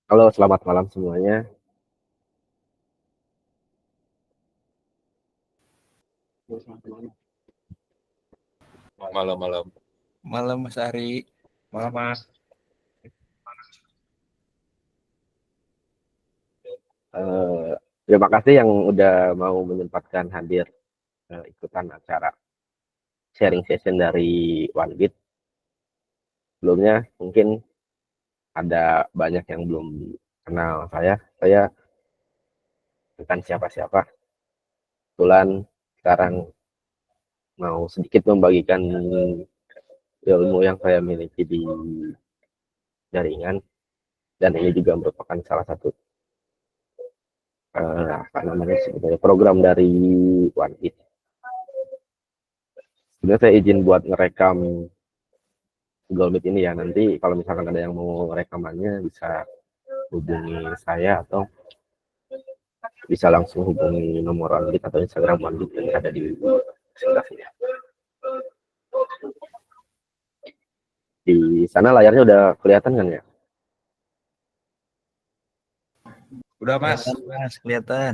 Halo, selamat malam semuanya. Malam-malam. Malam Mas Ari. Malam, Mas. Eh, Terima kasih yang udah mau menyempatkan hadir ikutan acara sharing session dari OneBit. Sebelumnya mungkin ada banyak yang belum kenal saya. Saya bukan siapa-siapa. Kebetulan sekarang mau sedikit membagikan ilmu yang saya miliki di jaringan, dan ini juga merupakan salah satu apa namanya sebenarnya program dari OneBit. Sebenarnya saya izin buat ngerekam Google Meet ini ya, nanti kalau misalkan ada yang mau rekamannya bisa hubungi saya atau bisa langsung hubungi nomor OneBit atau Instagram OneBit yang ada di sebelah sini. Di sana layarnya udah kelihatan kan ya? Udah, Mas. Kelihatan Mas, kelihatan.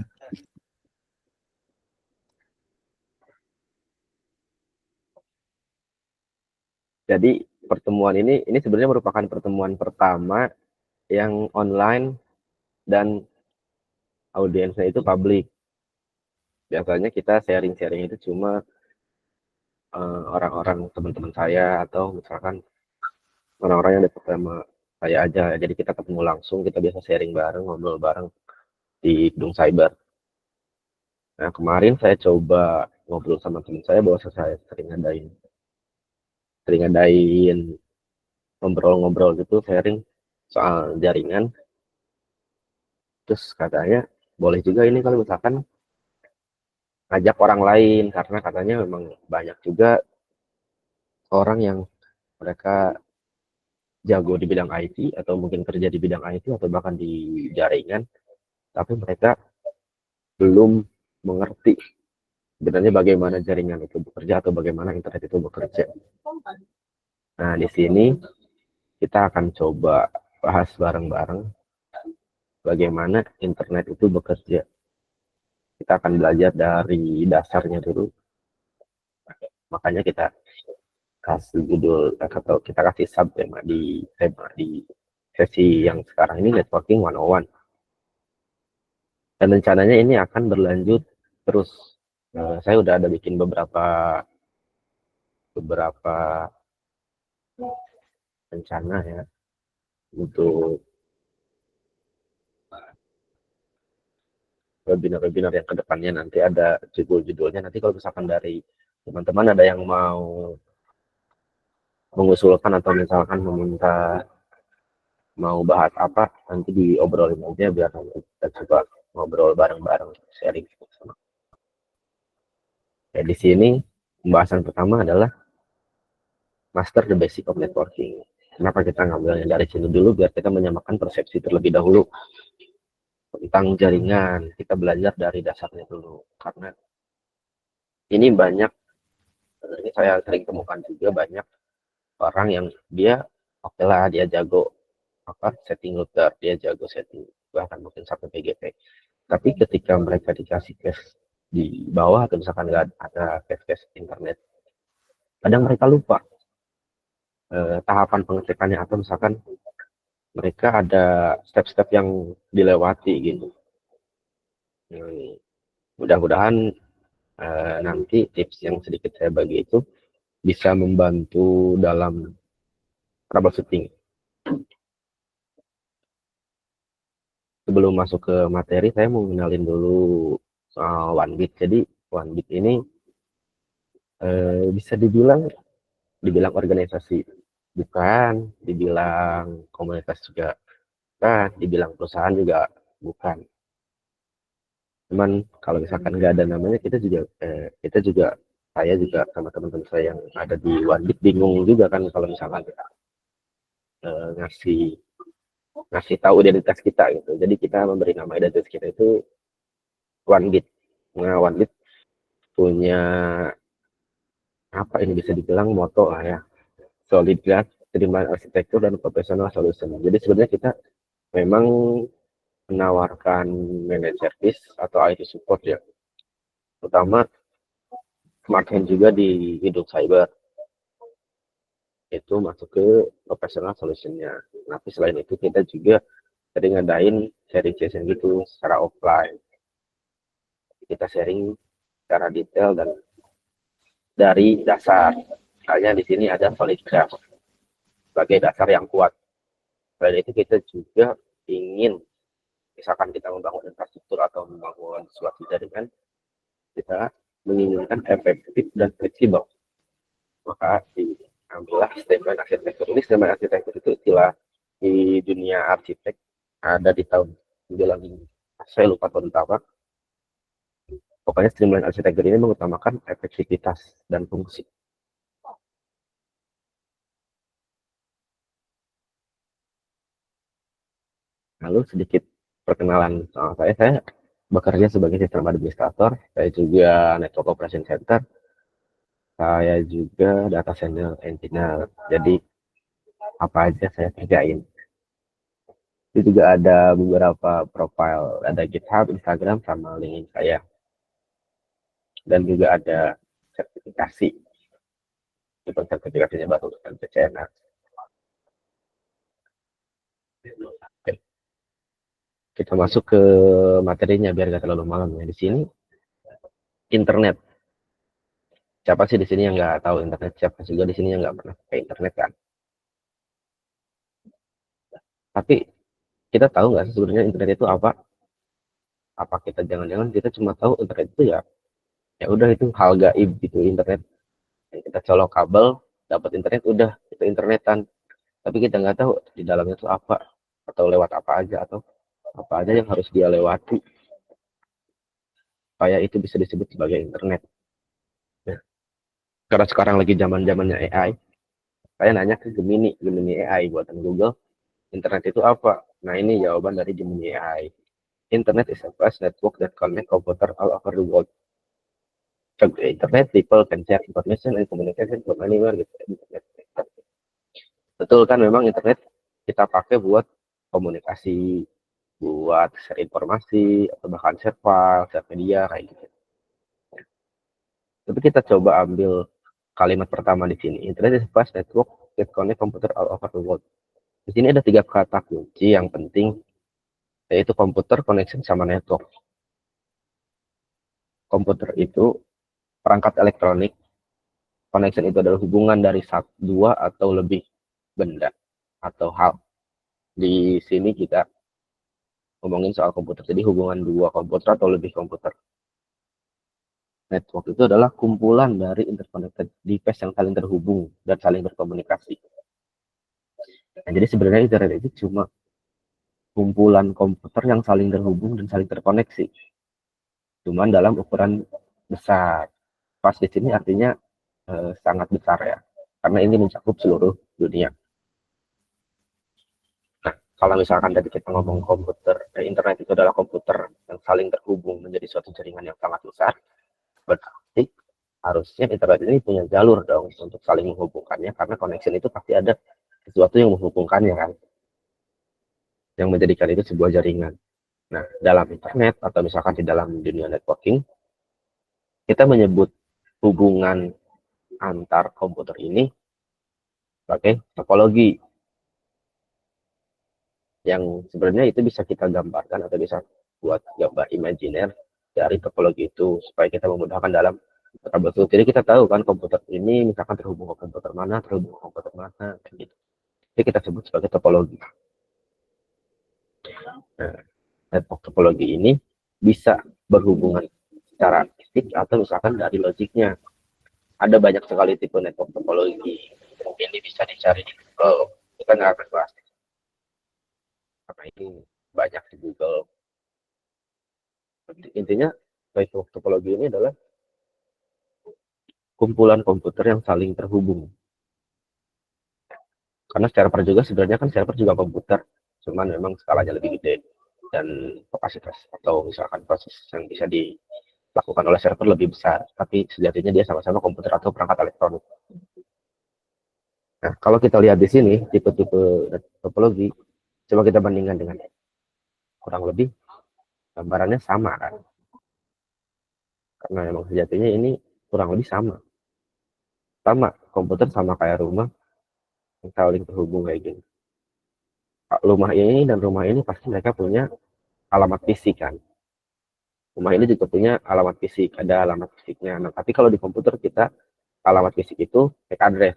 Jadi pertemuan ini sebenarnya merupakan pertemuan pertama yang online dan audiensnya itu publik. Biasanya kita sharing-sharing itu cuma orang-orang teman-teman saya atau misalkan orang-orang yang dekat sama saya aja. Jadi kita ketemu langsung, kita biasa sharing bareng, ngobrol bareng di gedung cyber. Nah, kemarin saya coba ngobrol sama teman saya bahwa saya sering ngadain ngobrol-ngobrol gitu, sharing soal jaringan. Terus katanya boleh juga ini kalau misalkan ngajak orang lain, karena katanya memang banyak juga orang yang mereka jago di bidang IT atau mungkin kerja di bidang IT atau bahkan di jaringan, tapi mereka belum mengerti sebenarnya bagaimana jaringan itu bekerja atau bagaimana internet itu bekerja. Nah, di sini kita akan coba bahas bareng-bareng bagaimana internet itu bekerja. Kita akan belajar dari dasarnya dulu. Makanya kita kasih judul atau kita kasih sub tema di sesi yang sekarang ini, Networking 101. Dan rencananya ini akan berlanjut terus. Saya udah ada bikin beberapa rencana ya untuk webinar-webinar yang kedepannya. Nanti ada judul-judulnya. Nanti kalau misalkan dari teman-teman ada yang mau mengusulkan atau misalkan meminta mau bahas apa, nanti diobrolin aja biar nanti kita coba ngobrol bareng-bareng, sharing sama. Ya, di sini pembahasan pertama adalah master the basic of networking. Kenapa kita ngambilnya dari sini dulu? Biar kita menyamakan persepsi terlebih dahulu tentang jaringan. Kita belajar dari dasarnya dulu, karena ini banyak, ini saya sering temukan juga banyak orang yang dia oke lah, dia jago setting router, dia jago setting bahkan mungkin sampai PGP. Tapi ketika mereka dikasih case di bawah atau misalkan nggak ada case internet, kadang mereka lupa tahapan pengecekannya, atau misalkan mereka ada step-step yang dilewati gitu. Mudah-mudahan nanti tips yang sedikit saya bagi itu bisa membantu dalam troubleshooting. Sebelum masuk ke materi, saya mau kenalin dulu soal OneBit. Jadi OneBit ini bisa dibilang organisasi bukan, dibilang komunitas juga bukan, dibilang perusahaan juga bukan. Cuman kalau misalkan nggak ada namanya, kita juga saya juga sama teman-teman saya yang ada di OneBit bingung juga kan kalau misalkan ngasih ngasih tahu identitas kita gitu. Jadi kita memberi nama identitas kita itu OneBit. Nah, OneBit punya apa ini, bisa dibilang moto lah ya, solid gas, terima arsitektur dan professional solution. Jadi sebenarnya kita memang menawarkan managed service atau IT support ya, terutama smart hand juga di hidup cyber, itu masuk ke professional solutionnya. Tapi selain itu kita juga sering ngadain sharing session gitu secara offline. Kita sharing secara detail dan dari dasar. Misalnya di sini ada solid graph sebagai dasar yang kuat. Selain itu kita juga ingin, misalkan kita membangun infrastruktur atau membangun suatu jaringan, kita menginginkan efektif dan fleksibel. Maka diambillah statement arsitektur. Ini statement arsitektur itu istilah di dunia arsitek ada di tahun 90, saya lupa tahun berapa. Pokoknya streamline arsitektur ini mengutamakan efektivitas dan fungsi. Lalu sedikit perkenalan soal saya bekerja sebagai sistem administrator, saya juga network operation center, saya juga data center engineer. Jadi apa aja saya kerjain. Itu juga ada beberapa profile, ada GitHub, Instagram, sama LinkedIn saya. Dan juga ada sertifikasi. Itu sertifikasinya baru dengan PCNA. Kita masuk ke materinya biar gak terlalu malam ya. Di sini internet. Siapa sih di sini yang nggak tahu internet? Siapa juga di sini yang nggak pernah pakai internet kan? Tapi kita tahu nggak sih sebenarnya internet itu apa? Apa kita jangan-jangan kita cuma tahu internet itu ya udah itu hal gaib gitu internet. Yang kita colok kabel dapat internet udah itu internetan. Tapi kita nggak tahu di dalamnya itu apa atau lewat apa aja atau apa aja yang harus dia lewati supaya itu bisa disebut sebagai internet. Nah, karena sekarang lagi zaman-zamannya AI, saya nanya ke Gemini AI buatan Google, internet itu apa? Nah, ini jawaban dari Gemini AI. Internet is a vast network that connect computer all over the world. So, internet, people can share information and communication from anywhere gitu. Betul kan, memang internet kita pakai buat komunikasi, buat share informasi, atau bahkan share file, share media, kayak gitu. Tapi kita coba ambil kalimat pertama di sini. Internet is a vast network that connect computer all over the world. Di sini ada 3 kata kunci yang penting, yaitu komputer, connection, sama network. Komputer itu perangkat elektronik, connection itu adalah hubungan dari 2 atau lebih benda atau hal. Di sini kita ngomongin soal komputer, jadi hubungan 2 komputer atau lebih komputer. Network itu adalah kumpulan dari interconnected device yang saling terhubung dan saling berkomunikasi. Nah, jadi sebenarnya internet itu cuma kumpulan komputer yang saling terhubung dan saling terkoneksi. Cuman dalam ukuran besar. Pas di sini artinya sangat besar ya, karena ini mencakup seluruh dunia. Nah, kalau misalkan tadi kita ngomong komputer, internet itu adalah komputer yang saling terhubung menjadi suatu jaringan yang sangat besar, berarti harusnya internet ini punya jalur dong untuk saling menghubungkannya, karena connection itu pasti ada sesuatu yang menghubungkannya kan, yang menjadikan itu sebuah jaringan. Nah, dalam internet atau misalkan di dalam dunia networking, kita menyebut hubungan antar komputer ini sebagai topologi, yang sebenarnya itu bisa kita gambarkan atau bisa buat gambar imajiner dari topologi itu supaya kita memudahkan dalam troubleshoot. Jadi kita tahu kan komputer ini misalkan terhubung ke komputer mana, gitu. Jadi kita sebut sebagai topologi. Nah, network topologi ini bisa berhubungan secara fisik atau misalkan dari logiknya. Ada banyak sekali tipe network topologi. Mungkin ini bisa dicari di Google. Kita nggak akan bahas. Karena ini banyak di Google. Intinya network topologi ini adalah kumpulan komputer yang saling terhubung. Karena server juga sebenarnya kan server juga komputer, cuman memang skalanya lebih gede dan kapasitas atau misalkan proses yang bisa dilakukan oleh server lebih besar, tapi sejatinya dia sama-sama komputer atau perangkat elektronik. Nah, kalau kita lihat di sini tipe-tipe topologi, coba kita bandingkan dengan kurang lebih gambarannya sama kan, karena emang sejatinya ini kurang lebih sama komputer sama kayak rumah yang saling terhubung kayak gini. Rumah ini dan rumah ini pasti mereka punya alamat fisik kan, rumah ini juga punya alamat fisik, ada alamat fisiknya. Nah tapi kalau di komputer kita alamat fisik itu MAC address.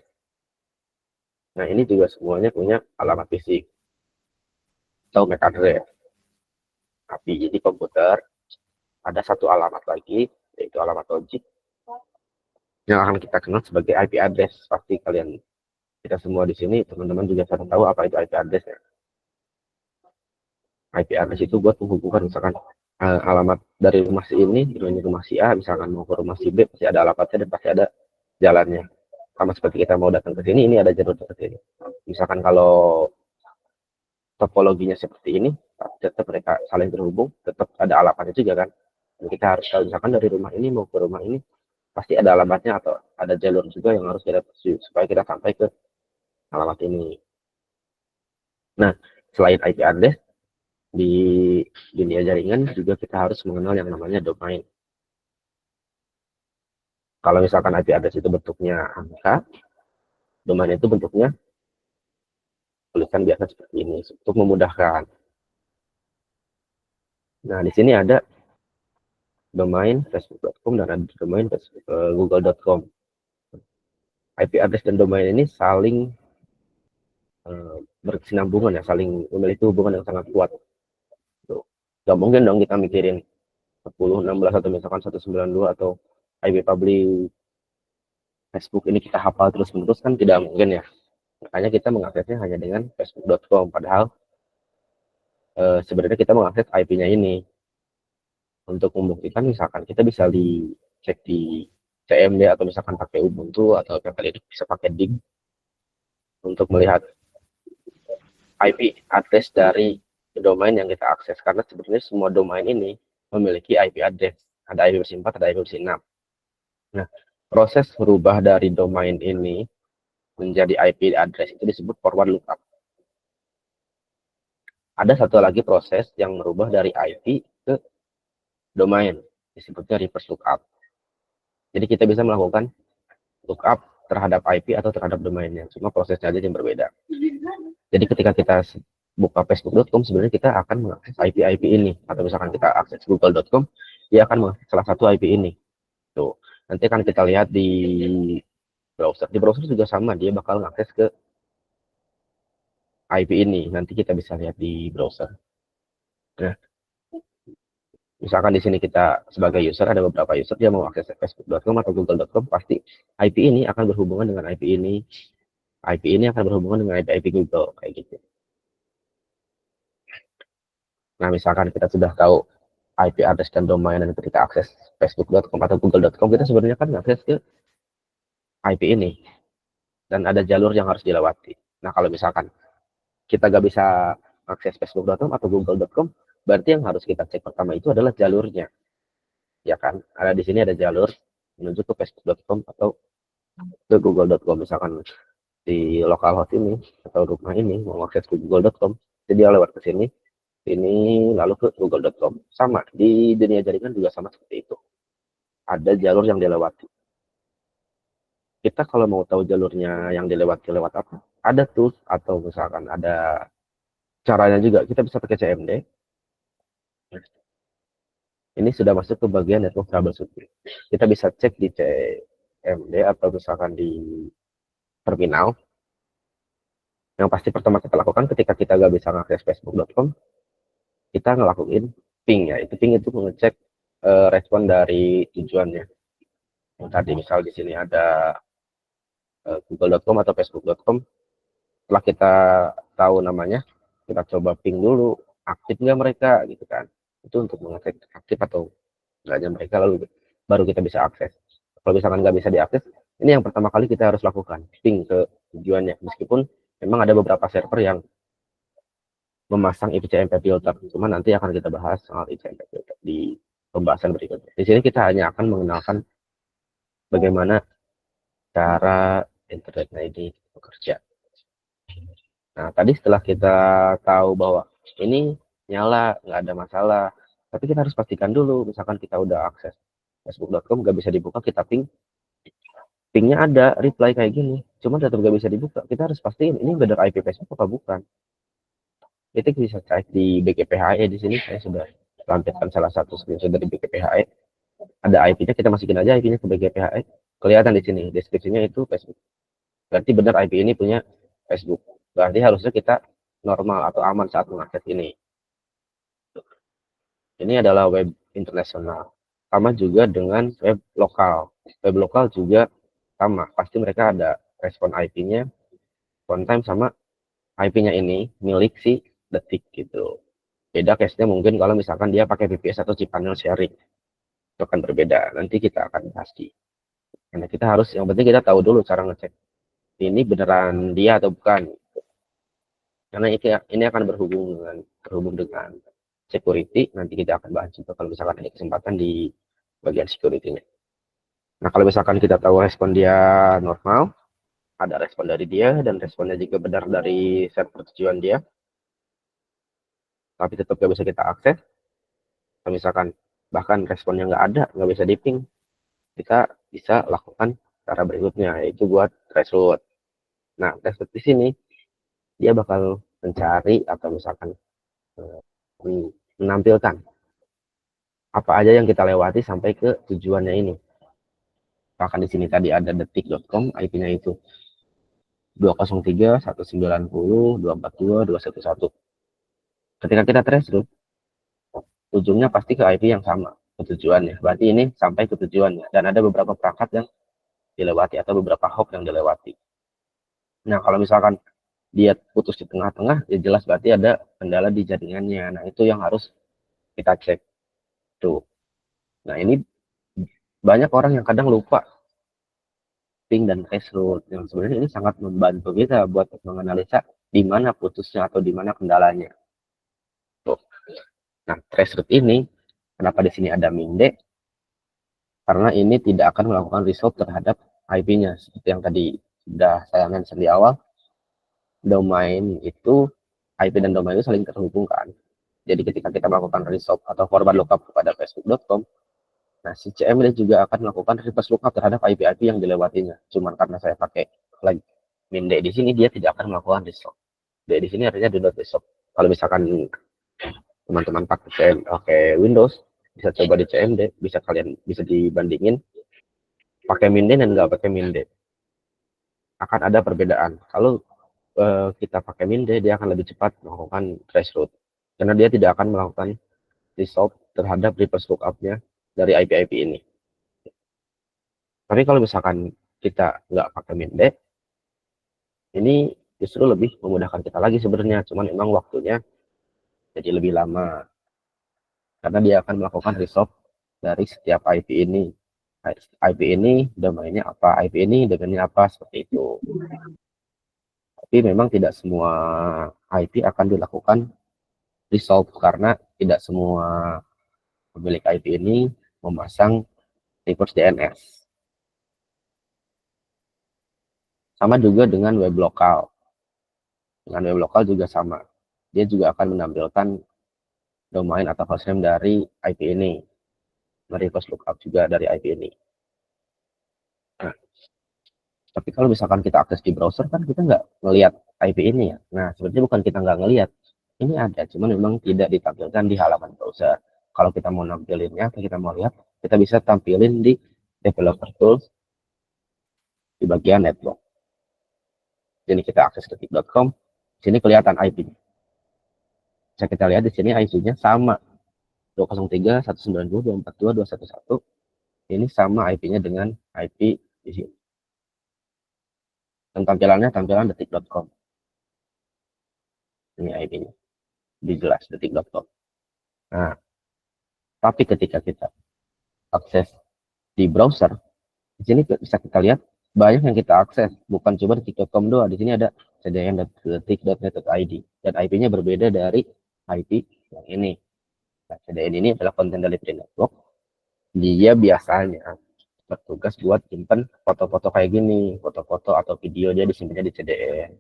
Nah ini juga semuanya punya alamat fisik atau MAC address. Tapi di komputer ada satu alamat lagi, yaitu alamat logik yang akan kita kenal sebagai IP address. Pasti kalian, kita semua di sini, teman-teman juga sudah tahu apa itu IP address ya. IP address itu buat menghubungkan misalkan alamat dari rumah si ini dengan rumah si A, misalkan mau ke rumah si B, pasti ada alamatnya dan pasti ada jalannya. Sama seperti kita mau datang ke sini, ini ada jalur ke sini. Misalkan kalau topologinya seperti ini, tetap mereka saling terhubung, tetap ada alamatnya juga kan. Dan kita harus tahu misalkan dari rumah ini mau ke rumah ini, pasti ada alamatnya atau ada jalur juga yang harus kita tuju supaya kita sampai ke alamat ini. Nah, selain IP address, di dunia jaringan juga kita harus mengenal yang namanya domain. Kalau misalkan IP address itu bentuknya angka, domain itu bentuknya tulisan biasa seperti ini untuk memudahkan. Nah, di sini ada domain facebook.com dan ada domain google.com. IP address dan domain ini saling berkesinambungan ya, saling memiliki hubungan yang sangat kuat. Tuh. Gak mungkin dong kita mikirin 10, 16 atau misalkan 192 atau IP public Facebook ini kita hafal terus-menerus, kan tidak mungkin ya. Makanya kita mengaksesnya hanya dengan facebook.com, padahal sebenarnya kita mengakses IP-nya ini. Untuk membuktikan misalkan kita bisa dicek di CMD atau misalkan pakai Ubuntu atau kali ini bisa pakai DIG untuk melihat IP address dari domain yang kita akses, karena sebenarnya semua domain ini memiliki IP address, ada IP versi 4, ada IP versi 6. Nah, proses merubah dari domain ini menjadi IP address itu disebut forward lookup. Ada satu lagi proses yang merubah dari IP ke domain, disebutnya reverse lookup. Jadi kita bisa melakukan lookup terhadap IP atau terhadap domainnya, cuma prosesnya aja yang berbeda. Jadi ketika kita buka facebook.com, sebenarnya kita akan mengakses IP ini, atau misalkan kita akses google.com, dia akan mengakses salah satu IP ini. Tuh, nanti akan kita lihat di browser. Di browser juga sama, dia bakal mengakses ke IP ini. Nanti kita bisa lihat di browser. Nah, misalkan di sini kita sebagai user, ada beberapa user dia mau akses facebook.com atau google.com, pasti IP ini akan berhubungan dengan IP ini. IP ini akan berhubungan dengan IP Google, kayak gitu. Nah, misalkan kita sudah tahu IP address dan domain dan ketika akses facebook.com atau google.com, kita sebenarnya kan akses ke IP ini. Dan ada jalur yang harus dilewati. Nah, kalau misalkan kita nggak bisa akses facebook.com atau google.com, berarti yang harus kita cek pertama itu adalah jalurnya. Ya kan? Ada di sini ada jalur menuju ke facebook.com atau ke google.com. Misalkan di localhost ini atau rumah ini mau akses ke google.com, jadi dia lewat ke sini, ini lalu ke google.com. Sama, di dunia jaringan juga sama seperti itu. Ada jalur yang dilewati. Kita kalau mau tahu jalurnya yang dilewati lewat apa, ada tools atau misalkan ada caranya juga. Kita bisa pakai CMD. Ini sudah masuk ke bagian network troubleshooting. Kita bisa cek di CMD atau misalkan di terminal. Yang pasti pertama kita lakukan ketika kita nggak bisa mengakses facebook.com, kita ngelakuin ping ya. Itu ping itu mengecek respon dari tujuannya. Yang tadi misal di sini ada google.com atau facebook.com, setelah kita tahu namanya, kita coba ping dulu, aktif nggak mereka gitu kan. Itu untuk mengecek aktif atau enggaknya mereka, lalu baru kita bisa akses. Kalau misalkan nggak bisa diakses, ini yang pertama kali kita harus lakukan, ping ke tujuannya. Meskipun memang ada beberapa server yang memasang IPCMP filter, cuma nanti akan kita bahas soal IPCMP filter di pembahasan berikutnya. Di sini kita hanya akan mengenalkan bagaimana cara internetnya ini bekerja. Nah, tadi setelah kita tahu bahwa ini nyala, nggak ada masalah. Tapi kita harus pastikan dulu, misalkan kita udah akses facebook.com nggak bisa dibuka, kita pingnya ada reply kayak gini, cuma tetap nggak bisa dibuka. Kita harus pastiin ini benar IP Facebook apa bukan. Itu bisa cek di BGPHE. Di sini saya sudah lampirkan salah satu screenshot dari BGPHE. Ada IP-nya, kita masukin aja IP-nya ke BGPHE. Kelihatan di sini deskripsinya itu Facebook. Berarti benar IP ini punya Facebook. Berarti harusnya kita normal atau aman saat mengakses ini. Ini adalah web internasional. Sama juga dengan web lokal. Web lokal juga sama. Pasti mereka ada respon IP-nya, on time sama IP-nya ini milik si Detik gitu. Beda case-nya mungkin kalau misalkan dia pakai VPS atau cPanel sharing. Itu akan berbeda. Nanti kita akan bahas di. Karena kita harus, yang penting kita tahu dulu cara ngecek ini beneran dia atau bukan. Karena ini akan berhubung dengan security. Nanti kita akan bahas juga kalau misalkan ada kesempatan di bagian security-nya. Nah, kalau misalkan kita tahu respon dia normal, ada respon dari dia dan responnya juga benar dari server tujuan dia, tapi tetap nggak bisa kita akses. Kalau misalkan bahkan responnya nggak ada, nggak bisa di-ping, kita bisa lakukan cara berikutnya, yaitu buat threshold. Nah, threshold di sini dia bakal mencari atau misalkan menampilkan apa aja yang kita lewati sampai ke tujuannya ini. Bahkan di sini tadi ada detik.com, IP-nya itu 203.190.242.211. Ketika kita threshold, ujungnya pasti ke IP yang sama, ke tujuannya. Berarti ini sampai ke tujuannya. Dan ada beberapa perangkat yang dilewati atau beberapa hop yang dilewati. Nah, kalau misalkan dia putus di tengah-tengah, ya jelas berarti ada kendala di jaringannya. Nah, itu yang harus kita cek. Tuh. Nah, ini banyak orang yang kadang lupa ping dan threshold. Yang sebenarnya ini sangat membantu kita buat menganalisa di mana putusnya atau di mana kendalanya. Tuh. Nah, threshold ini, kenapa di sini ada minde? Karena ini tidak akan melakukan resolve terhadap IP-nya. Seperti yang tadi sudah saya mention di awal, domain itu, IP dan domain itu saling terhubungkan. Jadi ketika kita melakukan resolve atau forward lookup kepada facebook.com, nah si CMD juga akan melakukan reverse lookup terhadap IP-IP yang dilewatinya. Cuman karena saya pakai flag minde di sini, dia tidak akan melakukan resolve. Di sini artinya do not resolve. Kalau misalkan teman-teman pakai Windows, bisa coba di CMD, bisa dibandingin pakai minde dan nggak pakai minde. Akan ada perbedaan. Kalau kita pakai minde, dia akan lebih cepat melakukan threshold karena dia tidak akan melakukan resolve terhadap reverse lookup-nya dari IP-IP ini. Tapi kalau misalkan kita nggak pakai minde, ini justru lebih memudahkan kita lagi sebenarnya. Cuman memang waktunya jadi lebih lama karena dia akan melakukan resolve dari setiap IP ini. IP ini domainnya apa, IP ini domainnya apa, seperti itu. Tapi memang tidak semua IP akan dilakukan resolve karena tidak semua pemilik IP ini memasang reverse DNS. Sama juga dengan web lokal. Dengan web lokal juga sama. Dia juga akan menampilkan domain atau hostname dari IP ini. Reverse lookup juga dari IP ini. Nah, tapi kalau misalkan kita akses di browser kan kita nggak ngelihat IP ini ya. Nah, sebenarnya bukan kita nggak ngelihat. Ini ada, cuman memang tidak ditampilkan di halaman browser. Kalau kita mau nampilinnya, atau kita mau lihat, kita bisa tampilin di developer tools di bagian network. Jadi kita akses detik.com, sini kelihatan IP. Bisa kita lihat di sini IP-nya sama 203.190.242.211. Ini sama IP-nya dengan IP di sini. Dan tampilannya tampilan detik.com. Ini IP-nya. Dijelas detik.com. Nah, tapi ketika kita akses di browser, di sini bisa kita lihat banyak yang kita akses, bukan cuma detik.com doang. Di sini ada cdn.detik.net.id dan IP-nya berbeda dari IP yang ini. Nah, CDN ini adalah Content Delivery Network. Dia biasanya bertugas buat simpen foto-foto kayak gini, foto-foto atau video dia disimpannya di CDN.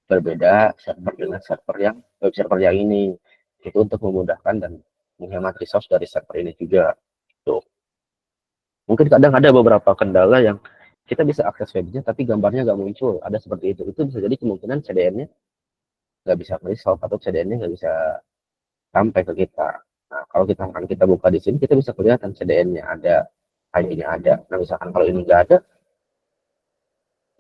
Berbeda server dengan server yang web server yang ini. Itu untuk memudahkan dan menghemat resource dari server ini juga. Tuh. Mungkin kadang ada beberapa kendala yang kita bisa akses webnya tapi gambarnya nggak muncul. Ada seperti itu. Itu bisa jadi kemungkinan CDN-nya nggak bisa resolve atau CDN-nya nggak bisa sampai ke kita. Nah, kalau kita buka di sini, kita bisa kelihatan CDN-nya ada, ID-nya ada. Nah, misalkan kalau ini nggak ada,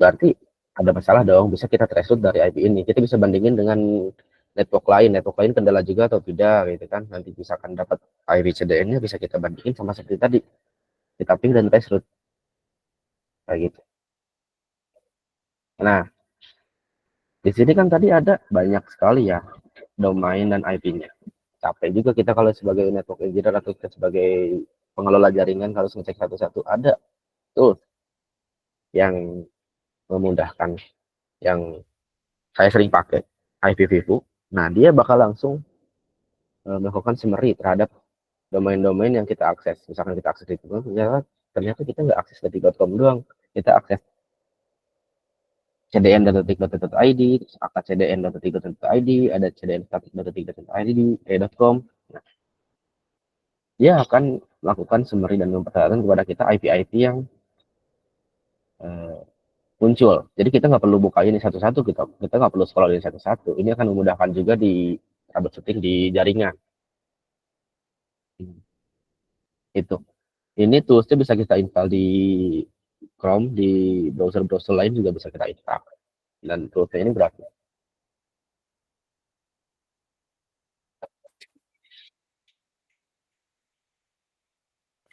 berarti ada masalah dong. Bisa kita threshold dari IP ini. Kita bisa bandingin dengan network lain kendala juga atau tidak, gitu kan. Nanti misalkan dapat IP CDN-nya, bisa kita bandingin sama seperti tadi. Kita ping dan threshold. Kayak gitu. Nah, di sini kan tadi ada banyak sekali ya domain dan IP-nya. Capek juga kita kalau sebagai network engineer atau kita sebagai pengelola jaringan harus ngecek satu-satu. Ada tuh yang memudahkan, yang saya sering pakai, IPv4. Nah, dia bakal langsung melakukan summary terhadap domain-domain yang kita akses. Misalkan kita akses di Google, ternyata kita nggak akses detik.com doang, kita akses cdn.detik.id, terus akses cdn.detik.id, ada cdn.static.detik.id.com. Nah, dia akan melakukan summary dan memperlihatkan kepada kita IP-IP yang muncul. Jadi kita nggak perlu buka ini satu-satu, kita nggak perlu scroll ini satu-satu. Ini akan memudahkan juga di troubleshooting di jaringan. Itu. Ini toolsnya bisa kita install di Chrome, di browser-browser lain juga bisa kita install. Dan toolsnya ini gratis.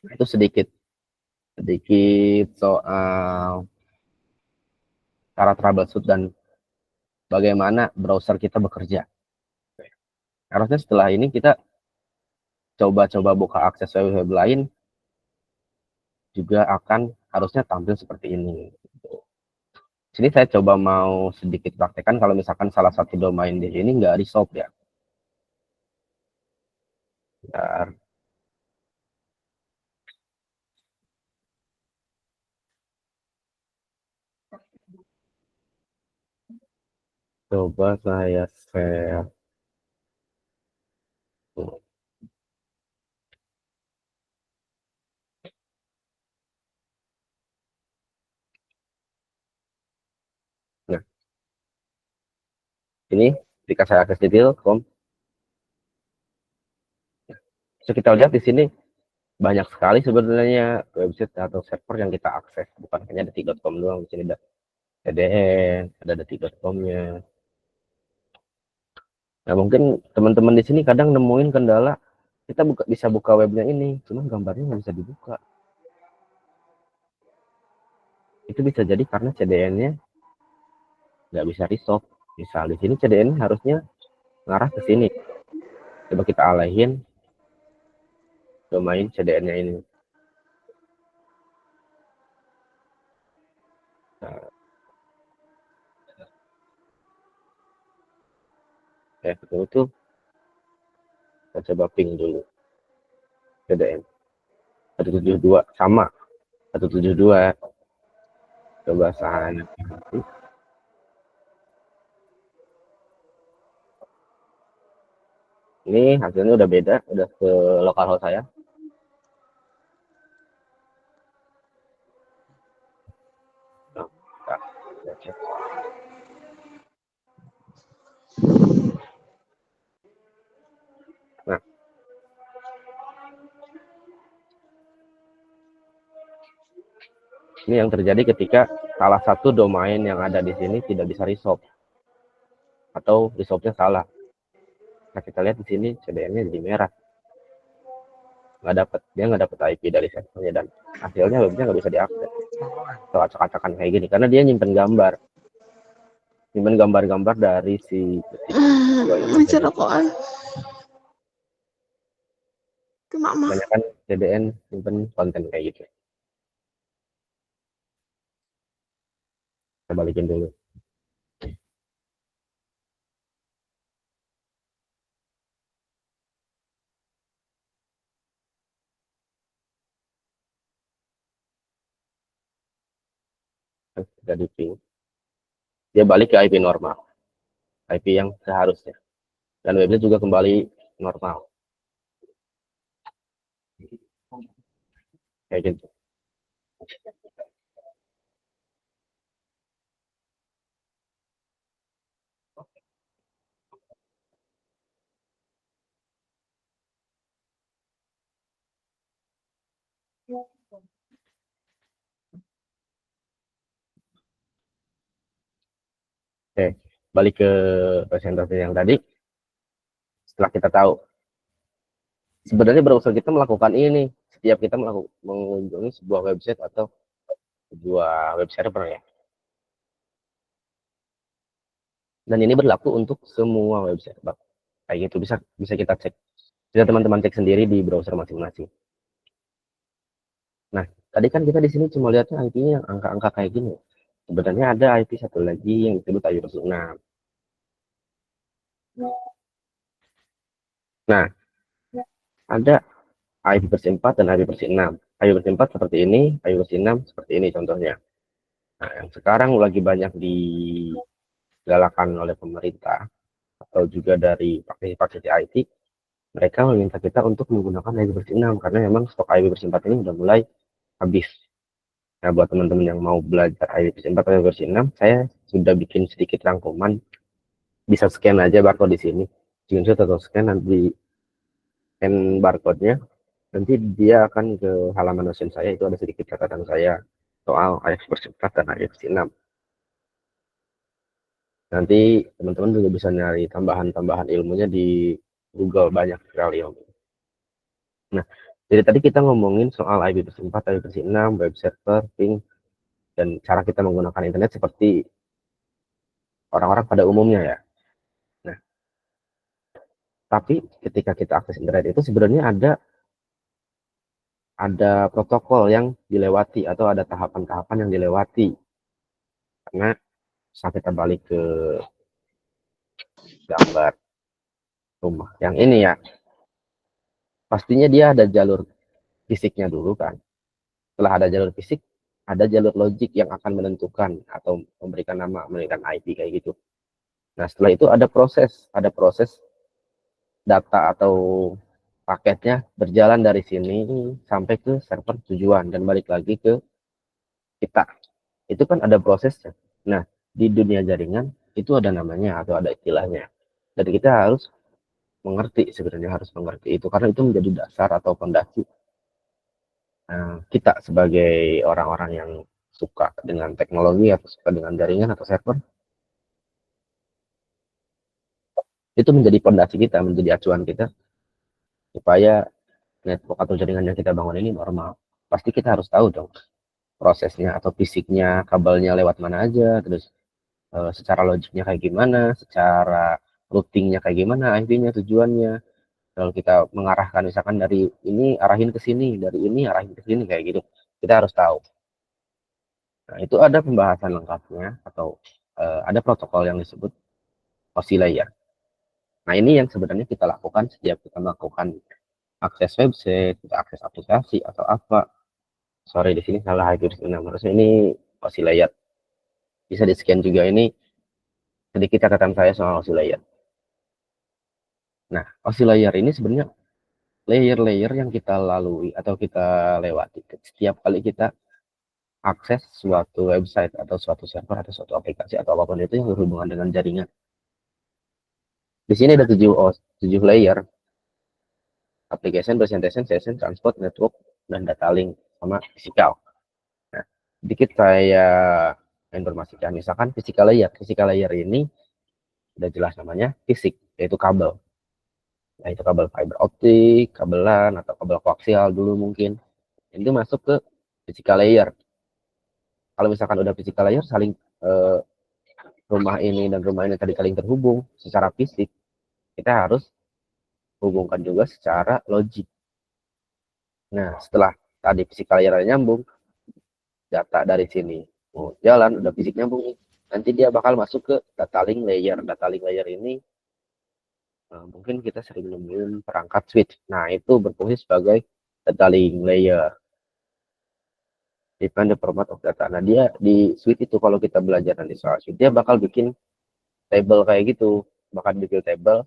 Itu sedikit soal cara troubleshoot dan bagaimana browser kita bekerja. Harusnya setelah ini kita coba-coba buka akses web lain juga akan harusnya tampil seperti ini. Sini saya coba mau sedikit praktekkan kalau misalkan salah satu domain di sini nggak resolve ya. Bentar. Coba saya share. Nah, ini ketika saya akses detail, bisa kita lihat di sini banyak sekali sebenarnya website atau server yang kita akses, bukan hanya detik.com doang. Di sini ada CDN, ada detik.com-nya. Nah, mungkin teman-teman di sini kadang nemuin kendala, kita bisa buka webnya ini, cuma gambarnya nggak bisa dibuka. Itu bisa jadi karena CDN-nya nggak bisa resolve. Misal di sini CDN harusnya ngarah ke sini. Coba kita alihin domain CDN-nya ini. Nah, itu kita coba ping dulu CDN 172 sama 172. Coba sana. Ini hasilnya udah beda, udah ke localhost saya. Nah, ini yang terjadi ketika salah satu domain yang ada di sini tidak bisa resolve atau resolve-nya salah. Nah, kita lihat di sini CDN-nya jadi merah, dia nggak dapat IP dari servernya, dan hasilnya webnya nggak bisa diakses. Atau acak-acakan kayak gini karena dia nyimpen gambar dari si mencerokokan cuma mah banyak kan CDN nyimpen konten kayak gitu. Kita balikin dulu. Kita di ping, dia balik ke IP normal, IP yang seharusnya, dan webnya juga kembali normal kayak gitu. Oke, balik ke presentasi yang tadi. Setelah kita tahu sebenarnya browser kita melakukan ini setiap kita mengunjungi sebuah website atau sebuah web server ya. Dan ini berlaku untuk semua web server. Kayak gitu bisa kita cek. Bisa teman-teman cek sendiri di browser masing-masing. Nah, tadi kan kita di sini cuma lihatnya IP-nya yang angka-angka kayak gini. Sebenarnya ada IP satu lagi yang disebut IP/6. Nah, ada IP/4 dan IP/6. IP/4 seperti ini, IP/6 seperti ini contohnya. Nah, yang sekarang lagi banyak digalakan oleh pemerintah atau juga dari praktisi IT, mereka meminta kita untuk menggunakan IP/6 karena memang stok IP/4 ini sudah mulai habis. Nah, buat teman-teman yang mau belajar IP/4 atau IP/6, saya sudah bikin sedikit rangkuman. Bisa scan aja barcode di sini, screenshot atau scan, nanti scan barcode-nya, nanti dia akan ke halaman dosen saya, itu ada sedikit catatan saya soal IP/4 dan IP/6. Nanti teman-teman juga bisa nyari tambahan-tambahan ilmunya di Google, banyak sekali ilmu. Nah, jadi tadi kita ngomongin soal IP/4, IP/6, web server, ping, dan cara kita menggunakan internet seperti orang-orang pada umumnya ya. Nah, tapi ketika kita akses internet itu sebenarnya ada protokol yang dilewati atau ada tahapan-tahapan yang dilewati. Karena saat kita balik ke gambar rumah yang ini ya, pastinya dia ada jalur fisiknya dulu kan. Setelah ada jalur fisik, ada jalur logik yang akan menentukan atau memberikan nama, memberikan IP kayak gitu. Nah, setelah itu ada proses data atau paketnya berjalan dari sini sampai ke server tujuan dan balik lagi ke kita. Itu kan ada prosesnya. Nah, di dunia jaringan itu ada namanya atau ada istilahnya. Jadi kita harus sebenarnya harus mengerti itu karena itu menjadi dasar atau fondasi kita sebagai orang-orang yang suka dengan teknologi atau suka dengan jaringan atau server. Itu menjadi fondasi kita, menjadi acuan kita supaya network atau jaringan yang kita bangun ini normal. Pasti kita harus tahu dong prosesnya atau fisiknya, kabelnya lewat mana aja, terus secara logiknya kayak gimana, secara routingnya kayak gimana, IP-nya, tujuannya. Kalau kita mengarahkan misalkan dari ini arahin ke sini, dari ini arahin ke sini kayak gitu, kita harus tahu. Nah, itu ada pembahasan lengkapnya atau ada protokol yang disebut OSI layer. Nah, ini yang sebenarnya kita lakukan setiap kita melakukan akses website, kita akses aplikasi atau apa. Sorry, di sini salah IP/6. Harusnya ini OSI layer. Bisa di scan juga, ini sedikit catatan saya soal OSI layer. Nah, OSI layer ini sebenarnya layer-layer yang kita lalui atau kita lewati setiap kali kita akses suatu website atau suatu server atau suatu aplikasi atau apapun itu yang berhubungan dengan jaringan. Di sini ada 7 layer: application, presentation, session, transport, network, dan data link sama physical. Nah, sedikit saya informasikan, misalkan physical layer. Physical layer ini sudah jelas namanya fisik, yaitu kabel. Nah, itu kabel fiber optik, kabelan, atau kabel koaksial dulu mungkin. Itu masuk ke physical layer. Kalau misalkan udah physical layer, saling rumah ini dan rumah ini tadi saling terhubung secara fisik, kita harus hubungkan juga secara logik. Nah, setelah tadi physical layer nyambung, data dari sini mau jalan, udah fisik nyambung nih, nanti dia bakal masuk ke data link layer. Data link layer ini mungkin kita sering nemuin perangkat switch. Nah, itu berfungsi sebagai data link layer. Depend the format of data. Nah, dia di switch itu kalau kita belajar nanti soal switch, dia bakal bikin table kayak gitu, bakal bikin table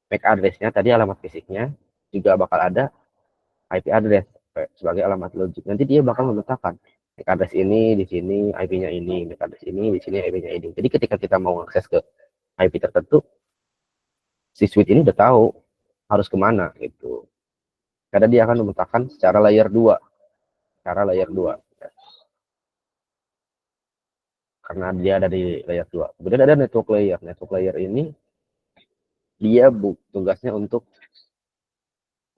MAC address-nya tadi alamat fisiknya juga bakal ada IP address sebagai alamat logik. Nanti dia bakal meletakkan MAC address ini di sini, IP-nya ini, MAC address ini di sini, IP-nya ini. Jadi ketika kita mau akses ke IP tertentu, si switch ini udah tahu harus kemana gitu. Karena dia akan meletakkan secara layer 2, karena dia ada di layer 2. Kemudian ada network layer. Network layer ini dia tugasnya untuk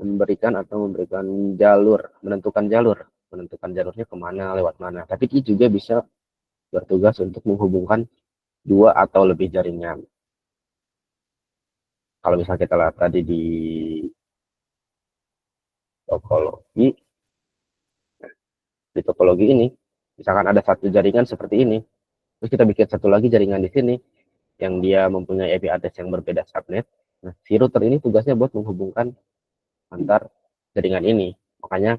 memberikan jalur, menentukan jalurnya kemana, lewat mana. Tapi dia juga bisa bertugas untuk menghubungkan 2 atau lebih jaringan. Kalau misalnya kita lihat tadi topologi, di topologi ini, misalkan ada satu jaringan seperti ini, terus kita bikin satu lagi jaringan di sini, yang dia mempunyai IP address yang berbeda subnet. Nah, si router ini tugasnya buat menghubungkan antar jaringan ini. Makanya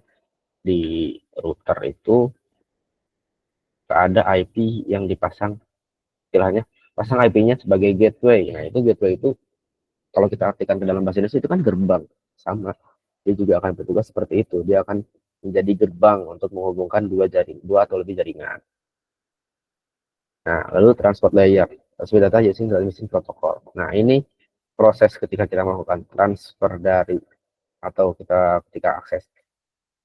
di router itu ada IP yang dipasang, istilahnya pasang IP-nya sebagai gateway. Nah, itu gateway itu kalau kita artikan ke dalam bahasa Indonesia itu kan gerbang. Sama, dia juga akan bertugas seperti itu. Dia akan menjadi gerbang untuk menghubungkan dua atau lebih jaringan. Nah, lalu transport layer, transmit data using transmission protocol. Nah, ini proses ketika kita melakukan transfer dari atau kita ketika akses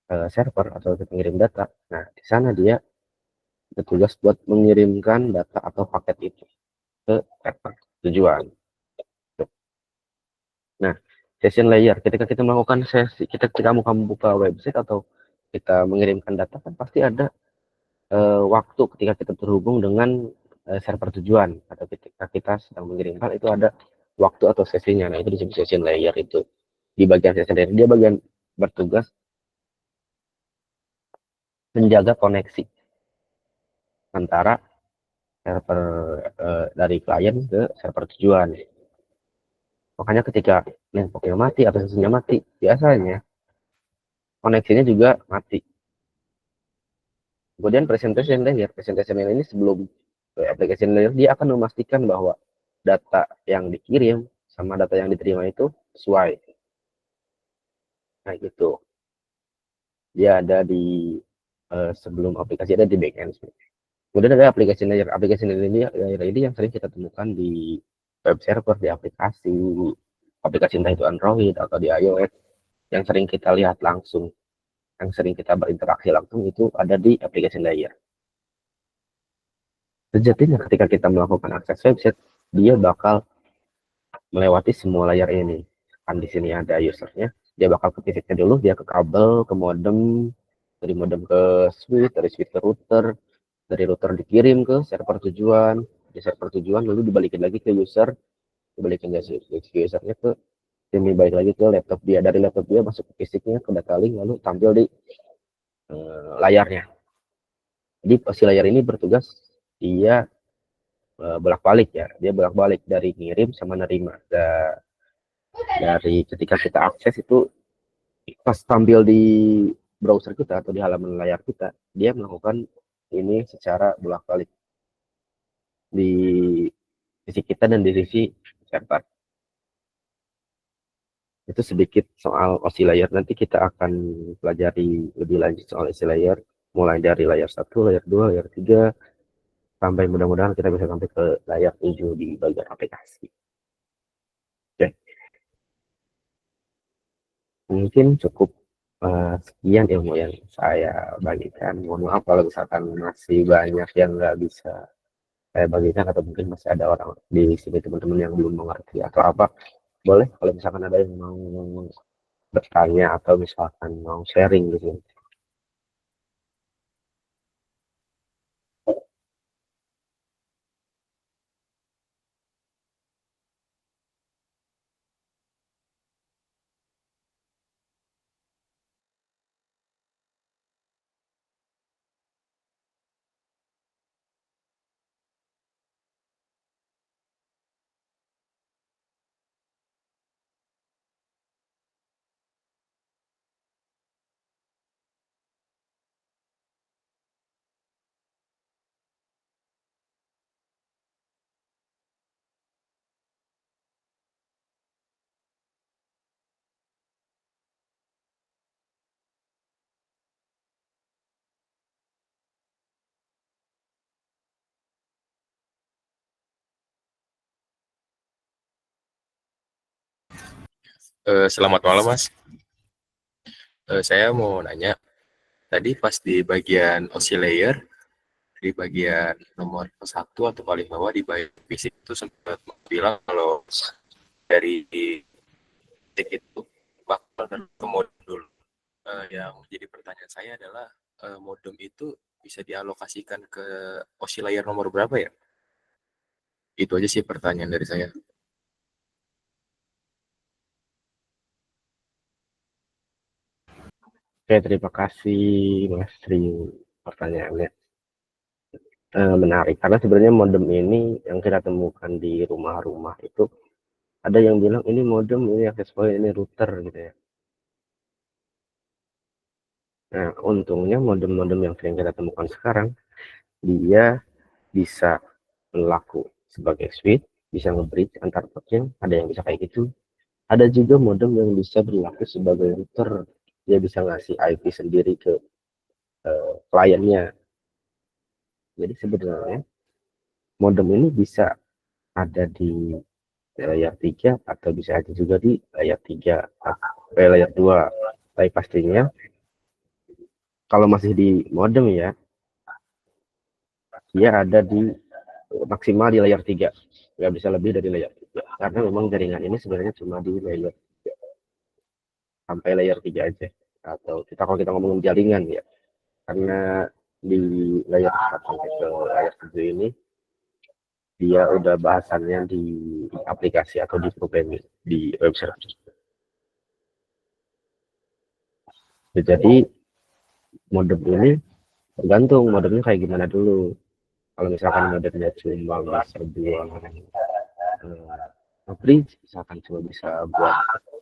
server atau kita mengirim data. Nah, di sana dia bertugas buat mengirimkan data atau paket itu ke server tujuan. Nah, session layer ketika kita melakukan ketika mau kamu buka website atau kita mengirimkan data kan pasti ada waktu ketika kita terhubung dengan server tujuan atau ketika kita sedang mengirimkan itu ada waktu atau sesinya. Nah, itu disebut session layer itu. Di bagian session layer dia bagian bertugas menjaga koneksi antara server dari klien ke server tujuan. Makanya ketika networknya mati atau sesinya mati, biasanya koneksinya juga mati. Kemudian presentation layer ini sebelum application layer dia akan memastikan bahwa data yang dikirim sama data yang diterima itu sesuai. Nah, gitu. Dia ada di sebelum aplikasi ada di backend. Kemudian ada aplikasi layer ini yang sering kita temukan di web server, di aplikasi entah itu Android atau di iOS yang sering kita lihat langsung, yang sering kita berinteraksi langsung itu ada di application layer. Sejatinya ketika kita melakukan akses website, dia bakal melewati semua layar ini. Kan di sini ada usernya, dia bakal ke titiknya dulu, dia ke kabel, ke modem, dari modem ke switch, dari switch ke router, dari router dikirim ke server tujuan, di server tujuan lalu dibalikin lagi ke user, dibalikin ke usernya ke ini balik lagi ke laptop dia, dari laptop dia masuk ke fisiknya ke data link lalu tampil di layarnya. Jadi si layar ini bertugas dia bolak-balik ya, dia bolak-balik dari ngirim sama nerima. Dari ketika kita akses itu pas tampil di browser kita atau di halaman layar kita, dia melakukan ini secara bolak-balik di sisi kita dan di sisi server. Itu sedikit soal OSI layer. Nanti kita akan pelajari lebih lanjut soal OSI layer, mulai dari layar 1, layar 2, layar 3, sampai mudah-mudahan kita bisa sampai ke layar 7 di bagian aplikasi. Oke. Mungkin cukup sekian ilmu yang saya bagikan. Mohon maaf kalau misalkan masih banyak yang nggak bisa saya bagikan atau mungkin masih ada orang di sini teman-teman yang belum mengerti atau apa. Boleh kalau misalkan ada yang mau bertanya atau misalkan mau sharing gitu. Selamat malam, Mas. Saya mau nanya, tadi pas di bagian oscillator, di bagian nomor satu atau paling bawah di bagian fisik itu sempat bilang kalau dari titik itu bakal ke modul. Yang jadi pertanyaan saya adalah modem itu bisa dialokasikan ke oscillator nomor berapa ya? Itu aja sih pertanyaan dari saya. Oke, terima kasih Mas Rio pertanyaannya. Menarik karena sebenarnya modem ini yang kita temukan di rumah-rumah itu ada yang bilang ini modem, ini access point, ini router gitu ya. Nah, untungnya modem-modem yang sering kita temukan sekarang dia bisa berlaku sebagai switch, bisa nge-bridge antar portnya, ada yang bisa kayak gitu. Ada juga modem yang bisa berlaku sebagai router, dia bisa ngasih IP sendiri ke kliennya. Jadi sebenarnya modem ini bisa ada di layar 3 atau bisa aja juga di layar 3 atau layar 2. Tapi pastinya kalau masih di modem ya, dia ada di maksimal di layar 3. Nggak bisa lebih dari layar 3. Karena memang jaringan ini sebenarnya cuma di layar 3, sampai layar 3 aja. Atau kalau kita ngomongin jaringan ya. Karena di layar 4 sampai ke layar 7 ini dia udah bahasannya di aplikasi atau di programming di website. Jadi modem ini tergantung modemnya kayak gimana dulu. Kalau misalkan modemnya cuma bisa buat bridge, misalkan cuma bisa buat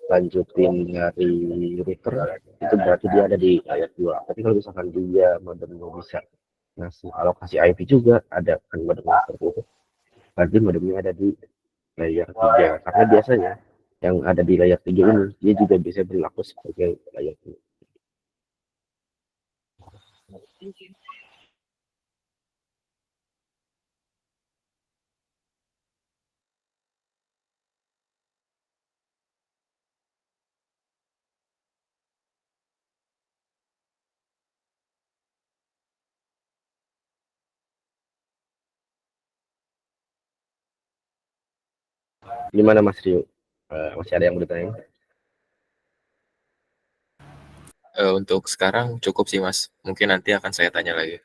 lanjutin dari router, itu berarti dia ada di layar 2. Tapi kalau misalkan dia modemnya bisa ngasih alokasi IP juga, ada kan modemnya seperti itu, berarti modemnya ada di layar 3. Karena biasanya yang ada di layar 3 ini dia juga bisa berlaku sebagai layar 2. Gimana Mas Rio? Masih ada yang mau ditanya? Untuk sekarang cukup sih, Mas. Mungkin nanti akan saya tanya lagi.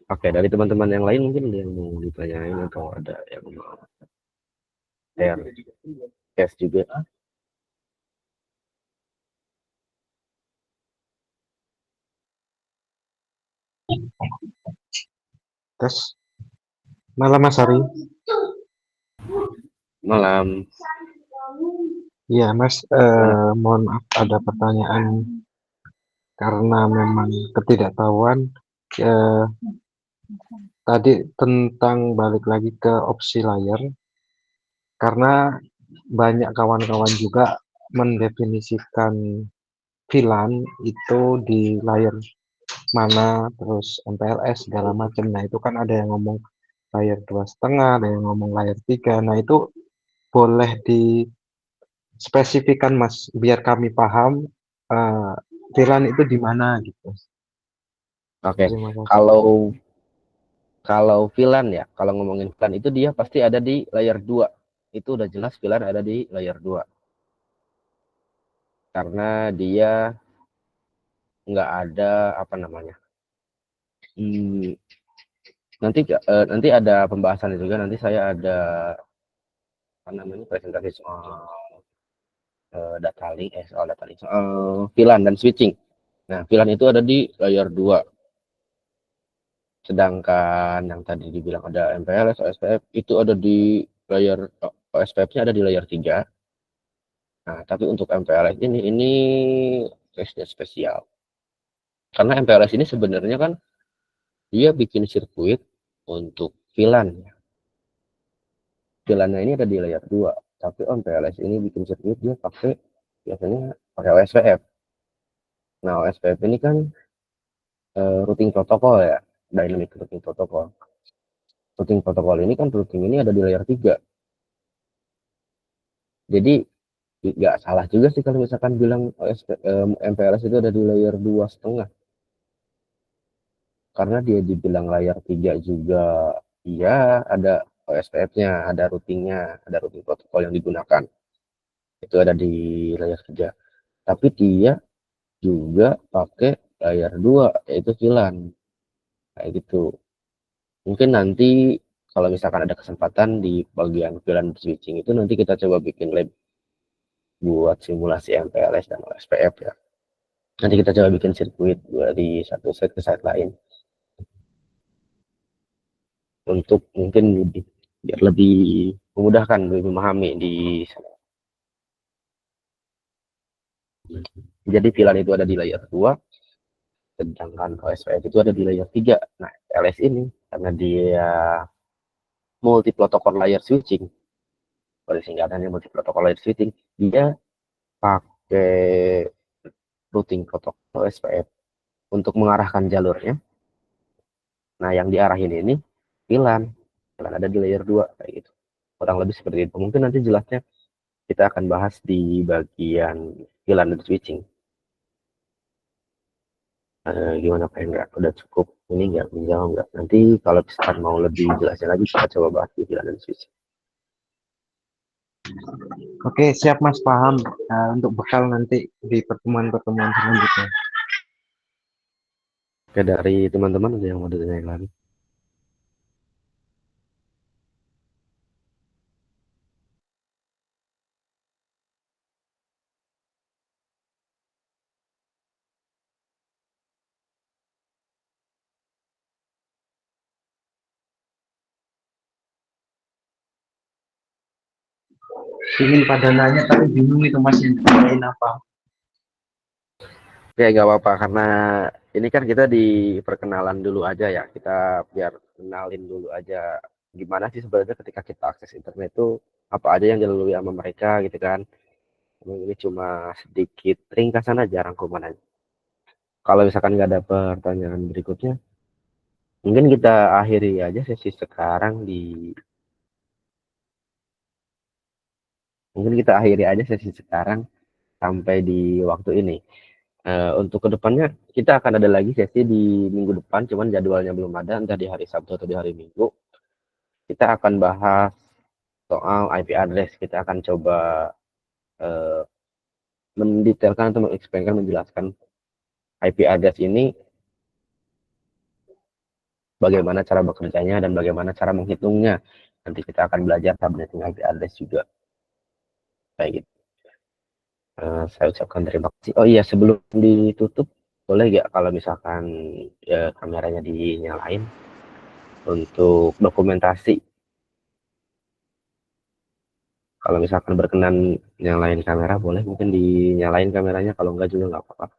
Oke, dari teman-teman yang lain mungkin ada yang mau ditanyain atau ada yang mau share case juga. Tes. Malam Mas Ari. Malam. Iya Mas, mohon maaf ada pertanyaan karena memang ketidaktahuan. Tadi tentang balik lagi ke opsi layar, karena banyak kawan-kawan juga mendefinisikan VLAN itu di layar mana, terus MPLS segala macam. Nah itu kan ada yang ngomong layar 2,5, ada yang ngomong layar 3. Nah itu boleh dispesifikan Mas, biar kami paham VLAN itu di mana gitu. Oke, Terima kasih. kalau VLAN ya, kalau ngomongin VLAN itu dia pasti ada di layar 2. Itu udah jelas VLAN ada di layar 2. Karena dia nggak ada apa namanya. Nanti ada pembahasan juga, nanti saya ada apa namanya presentasi soal data link, soal data link, soal VLAN dan switching. Nah, VLAN itu ada di layar 2. Sedangkan yang tadi dibilang ada MPLS, OSPF itu ada di layar, OSPF-nya ada di layar 3. Nah, tapi untuk MPLS ini case-nya spesial. Karena MPLS ini sebenarnya kan dia bikin sirkuit untuk VLAN. VLAN-nya ini ada di layar 2, tapi MPLS ini bikin sirkuit dia biasanya pakai OSPF. Nah, OSPF ini kan routing protokol ya, dynamic routing protokol. Routing protokol ini kan routing ini ada di layar 3. Jadi nggak salah juga sih kalau misalkan bilang MPLS itu ada di layer 2,5, karena dia dibilang layar 3 juga. Iya, ada OSPF-nya, ada routingnya, ada routing protokol yang digunakan. Itu ada di layar 3. Tapi dia juga pakai layar 2, yaitu VLAN. Kayak gitu. Mungkin nanti kalau misalkan ada kesempatan di bagian VLAN switching itu nanti kita coba bikin lab buat simulasi MPLS dan OSPF ya. Nanti kita coba bikin sirkuit dari satu site ke site lain untuk mungkin biar lebih memudahkan, lebih memahami di sana. Jadi VLAN itu ada di layer 2, sedangkan OSPF itu ada di layer 3. Nah, LS ini karena dia multi protokol layer switching, pada singkatannya multi protokol layer switching, dia pakai routing protokol OSPF untuk mengarahkan jalurnya. Nah, yang diarahin ini VLAN ada di layer 2 kayak gitu. Kurang lebih seperti itu. Mungkin nanti jelasnya kita akan bahas di bagian VLAN dan switching. Gimana Pak Hendra? Udah cukup ini nggak menjawab nggak? Nanti kalau misalkan mau lebih jelasnya lagi kita coba bahas di VLAN dan switching. Oke, siap Mas, paham. Untuk bekal nanti di pertemuan-pertemuan selanjutnya. Oke, dari teman-teman ada yang mau ditanya lagi? Ingin pada nanya tapi bingung itu Mas yang ditanyain apa. Oke, nggak apa-apa karena ini kan kita di perkenalan dulu aja ya. Kita biar kenalin dulu aja gimana sih sebenarnya ketika kita akses internet itu apa aja yang dilalui sama mereka gitu kan. Ini cuma sedikit ringkasan aja rangkuman aja. Kalau misalkan nggak ada pertanyaan berikutnya, mungkin kita akhiri aja sesi sekarang mungkin kita akhiri aja sesi sekarang sampai di waktu ini. Untuk kedepannya kita akan ada lagi sesi di minggu depan, cuman jadwalnya belum ada, entah di hari Sabtu atau di hari Minggu. Kita akan bahas soal IP address. Kita akan coba uh, mendetailkan atau mengeksplainkan, menjelaskan IP address ini, bagaimana cara bekerjanya dan bagaimana cara menghitungnya. Nanti kita akan belajar subnetting IP address juga. Kayak gitu. Saya ucapkan terima kasih. Oh iya, sebelum ditutup, boleh nggak kalau misalkan kameranya dinyalain untuk dokumentasi? Kalau misalkan berkenan nyalain kamera, boleh mungkin dinyalain kameranya. Kalau enggak juga nggak apa-apa.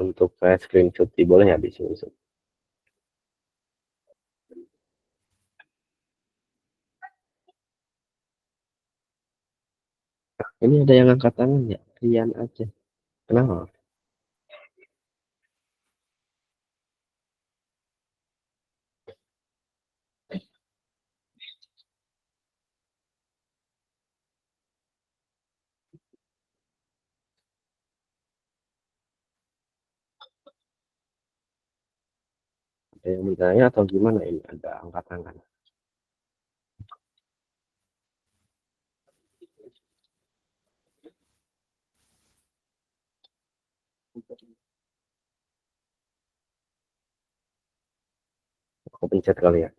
Untuk saya screenshot, boleh ya di sini? Ini ada yang angkat tangan ya? Rian aja. Kenapa? Ada yang bertanya atau gimana ini? Ada angkat tangan. Aku pencet kali ya.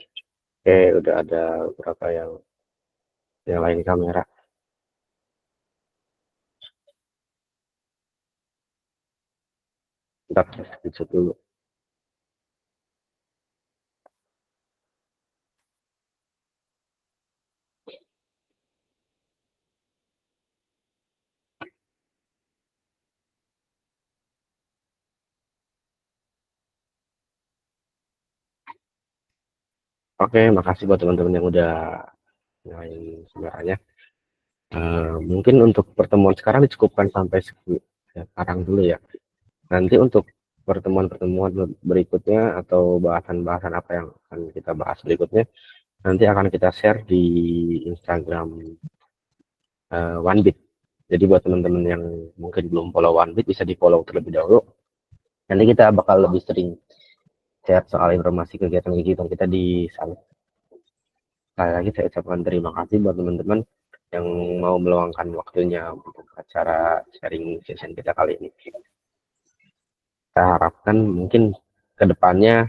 Oke, udah ada beberapa yang lain kamera. Bentar, pencet dulu. Oke, makasih buat teman-teman yang udah nyalain kameranya. Mungkin untuk pertemuan sekarang dicukupkan sampai sekarang dulu ya. Nanti untuk pertemuan-pertemuan berikutnya atau bahasan-bahasan apa yang akan kita bahas berikutnya, nanti akan kita share di Instagram OneBit. Jadi buat teman-teman yang mungkin belum follow OneBit, bisa di follow terlebih dahulu. Nanti kita bakal lebih sering share soal informasi kegiatan-kegiatan kita di sana. Sekali lagi saya ucapkan terima kasih buat teman-teman yang mau meluangkan waktunya untuk acara sharing session kita kali ini. Saya harapkan mungkin ke depannya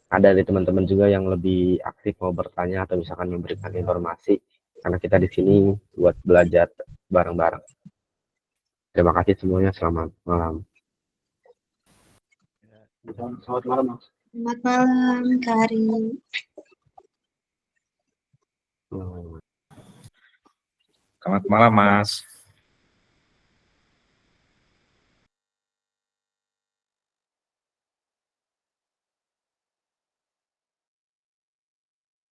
ada dari teman-teman juga yang lebih aktif mau bertanya atau misalkan memberikan informasi, karena kita di sini buat belajar bareng-bareng. Terima kasih semuanya, selamat malam. Selamat malam, Mas. Selamat malam, Kak Ari. Selamat malam, Mas.